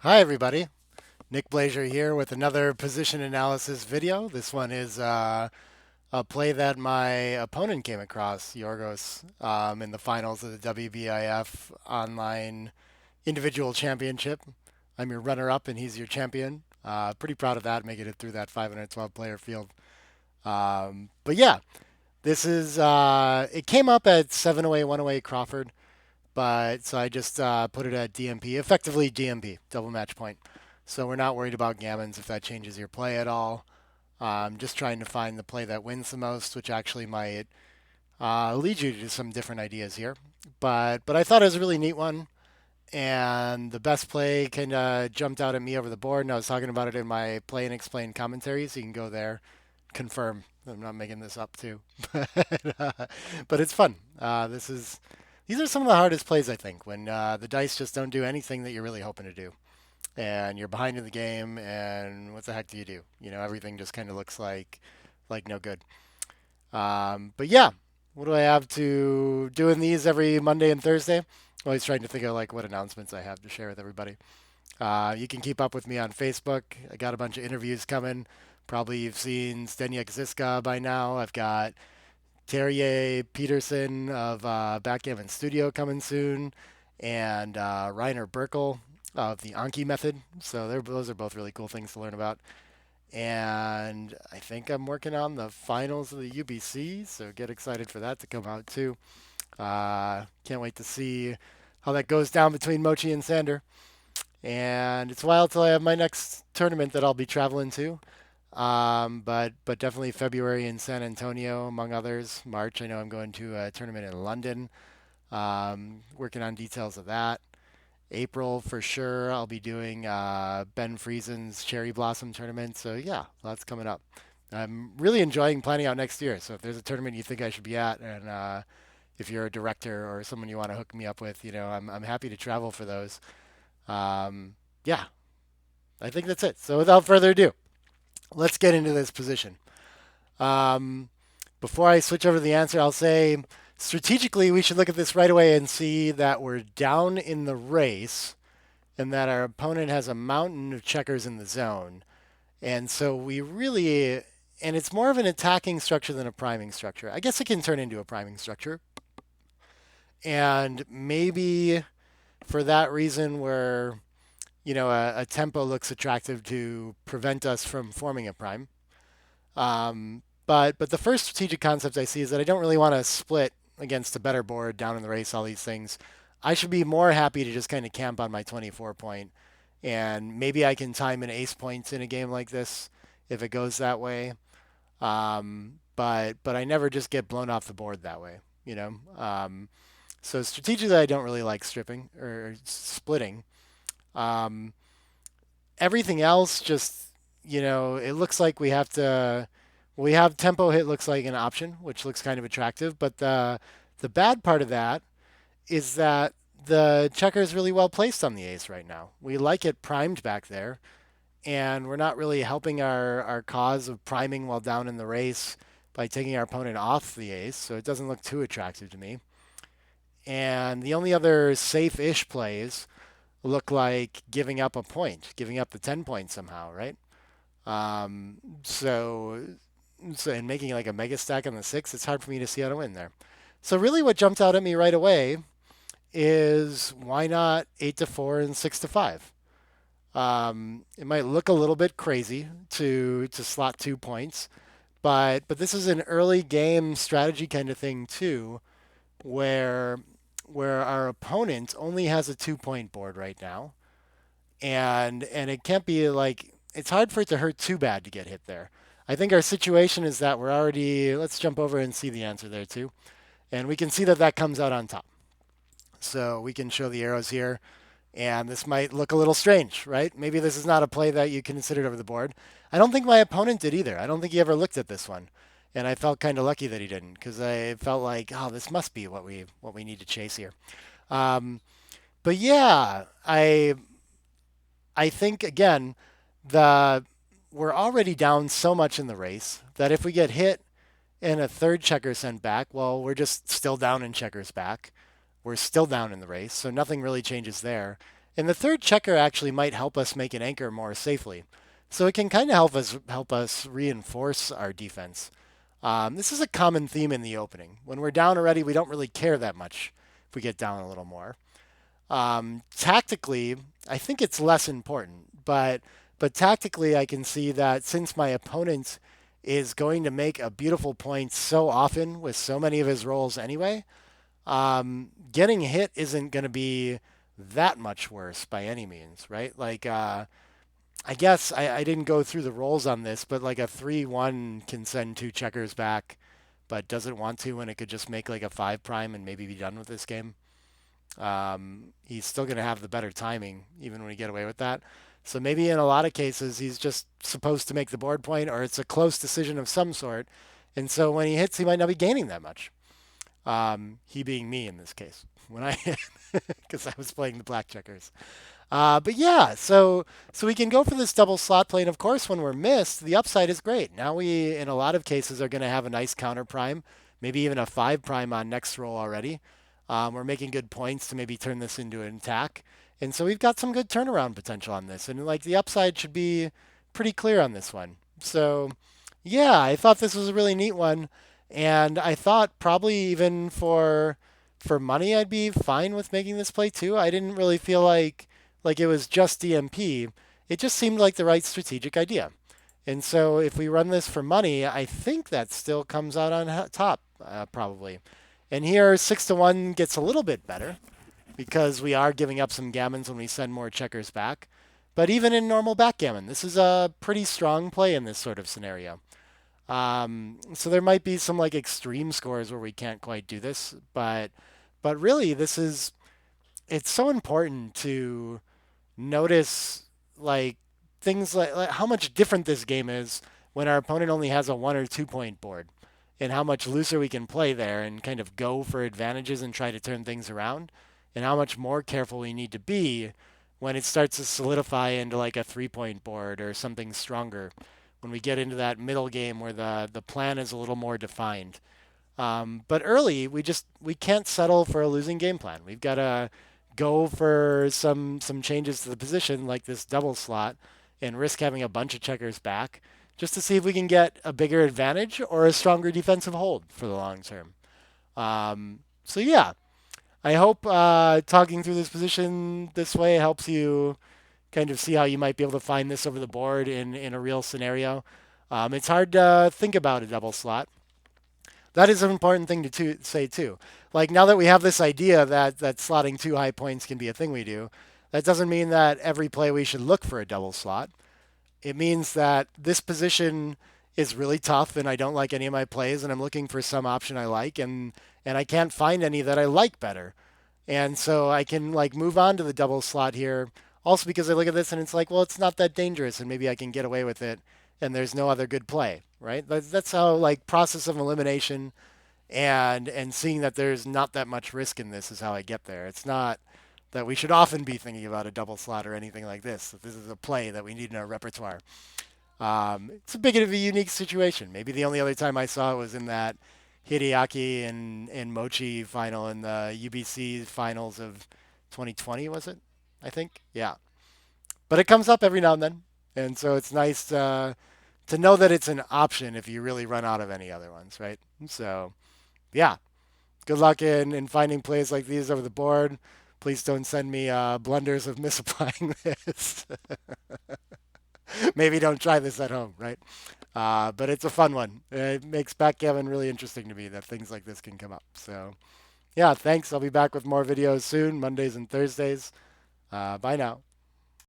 Hi everybody, Nick Blazer here with another position analysis video. This one is a play that my opponent came across, Yorgos, in the finals of the WBIF Online Individual Championship. I'm your runner-up and he's your champion. Pretty proud of that, making it through that 512 player field. But yeah, it came up at 7-away, 1-away Crawford, but so I just put it at DMP, effectively DMP, double match point. So we're not worried about gammons if that changes your play at all. Just trying to find the play that wins the most, which actually might lead you to some different ideas here. But I thought it was a really neat one, and the best play kind of jumped out at me over the board, and I was talking about it in my play and explain commentary, so you can go there, confirm. I'm not making this up too, but it's fun. These are some of the hardest plays I think when the dice just don't do anything that you're really hoping to do, and you're behind in the game, and what the heck do you do? Everything just kind of looks like no good. But yeah, what do I have to doing these every Monday and Thursday? Always trying to think of like what announcements I have to share with everybody. You can keep up with me on Facebook. I got a bunch of interviews coming. Probably you've seen Zdeněk Ziska by now. I've got Terje Peterson of Backgammon Studio coming soon, and Reiner Burkle of the Anki method. So those are both really cool things to learn about. And I think I'm working on the finals of the UBC, so get excited for that to come out too. Can't wait to see how that goes down between Mochi and Sander. And it's a while till I have my next tournament that I'll be traveling to. But definitely February in San Antonio, among others. March, I know I'm going to a tournament in London. Working on details of that. April for sure, I'll be doing Ben Friesen's Cherry Blossom tournament. So yeah, lots coming up. I'm really enjoying planning out next year. So if there's a tournament you think I should be at, and if you're a director or someone you want to hook me up with, I'm happy to travel for those. Yeah, I think that's it. So without further ado, let's get into this position. Um, Before I switch over to the answer, I'll say strategically we should look at this right away and see that we're down in the race and that our opponent has a mountain of checkers in the zone. And so we really, and it's more of an attacking structure than a priming structure. I guess it can turn into a priming structure. And maybe for that reason, where, a tempo looks attractive to prevent us from forming a prime. But the first strategic concept I see is that I don't really want to split against a better board down in the race, all these things. I should be more happy to just kind of camp on my 24 point. And maybe I can time an ace points in a game like this if it goes that way. But I never just get blown off the board that way, you know. So strategically, I don't really like stripping or splitting. Um, Everything else just, it looks like we have tempo hit looks like an option, which looks kind of attractive. But the bad part of that is that the checker is really well placed on the ace right now. We like it primed back there, and we're not really helping our cause of priming while down in the race by taking our opponent off the ace, so it doesn't look too attractive to me. And the only other safe-ish plays look like giving up a point, giving up the 10 points somehow, right? Um, so, so and making like a mega stack on the six, it's hard for me to see how to win there. So really, what jumped out at me right away is why not 8 to 4 and 6 to 5? It might look a little bit crazy to slot 2 points, but this is an early game strategy kind of thing too, where where our opponent only has a 2 point board right now, and it can't be like it's hard for it to hurt too bad to get hit there. I think our situation is that we're already. Let's jump over and see the answer there too, and we can see that that comes out on top. So we can show the arrows here. And this might look a little strange, right? Maybe this is not a play that you considered over the board. I don't think my opponent did either. I don't think he ever looked at this one. And I felt kind of lucky that he didn't because I felt like, oh, this must be what we need to chase here. Um, but yeah, I think again the we're already down so much in the race that if we get hit and a third checker sent back, well, we're just still down in checkers back. We're still down in the race, so nothing really changes there. And the third checker actually might help us make an anchor more safely. So it can kind of help us reinforce our defense. This is a common theme in the opening. When we're down already, we don't really care that much if we get down a little more. Tactically, I think it's less important, but tactically, I can see that since my opponent is going to make a beautiful point so often with so many of his rolls anyway, getting hit isn't going to be that much worse by any means, right? Like, I guess I didn't go through the rolls on this, but like a 3-1 can send two checkers back, but doesn't want to, and it could just make like a 5 prime and maybe be done with this game. He's still going to have the better timing, even when we get away with that. So maybe in a lot of cases, he's just supposed to make the board point, or it's a close decision of some sort. And so when he hits, he might not be gaining that much. He being me in this case, when I hit, because I was playing the black checkers. But yeah, so we can go for this double slot play, and of course, when we're missed, the upside is great. Now we, in a lot of cases, are going to have a nice counter prime, maybe even a 5 prime on next roll already. We're making good points to maybe turn this into an attack, and so we've got some good turnaround potential on this, and like the upside should be pretty clear on this one. So yeah, I thought this was a really neat one, and I thought probably even for money, I'd be fine with making this play too. I didn't really feel like it was just DMP. It just seemed like the right strategic idea. And so if we run this for money, I think that still comes out on top, probably. And here, 6-1 gets a little bit better because we are giving up some gammons when we send more checkers back. But even in normal backgammon, this is a pretty strong play in this sort of scenario. So there might be some like extreme scores where we can't quite do this, but really this is it's so important to notice like things like how much different this game is when our opponent only has a 1 or 2 point board, and how much looser we can play there and kind of go for advantages and try to turn things around, and how much more careful we need to be when it starts to solidify into like a 3 point board or something stronger, when we get into that middle game where the plan is a little more defined. But early, we can't settle for a losing game plan. We've got to go for some changes to the position, like this double slot, and risk having a bunch of checkers back, just to see if we can get a bigger advantage or a stronger defensive hold for the long term. So yeah, I hope talking through this position this way helps you kind of see how you might be able to find this over the board in a real scenario. It's hard to think about a double slot. That is an important thing to say too. Like now that we have this idea that slotting 2 high points can be a thing we do, that doesn't mean that every play we should look for a double slot. It means that this position is really tough and I don't like any of my plays and I'm looking for some option I like, and I can't find any that I like better. And so I can like move on to the double slot here. Also because I look at this and it's like, well, it's not that dangerous and maybe I can get away with it and there's no other good play, right? That's how like process of elimination and seeing that there's not that much risk in this is how I get there. It's not that we should often be thinking about a double slot or anything like this. This is a play that we need in our repertoire. It's a bit of a unique situation. Maybe the only other time I saw it was in that Hideaki and Mochi final in the UBC finals of 2020, was it? I think. Yeah. But it comes up every now and then. And so it's nice to know that it's an option if you really run out of any other ones, right? So, yeah. Good luck in finding plays like these over the board. Please don't send me blunders of misapplying this. Maybe don't try this at home, right? But it's a fun one. It makes backgammon really interesting to me that things like this can come up. So, yeah, thanks. I'll be back with more videos soon, Mondays and Thursdays. Bye now.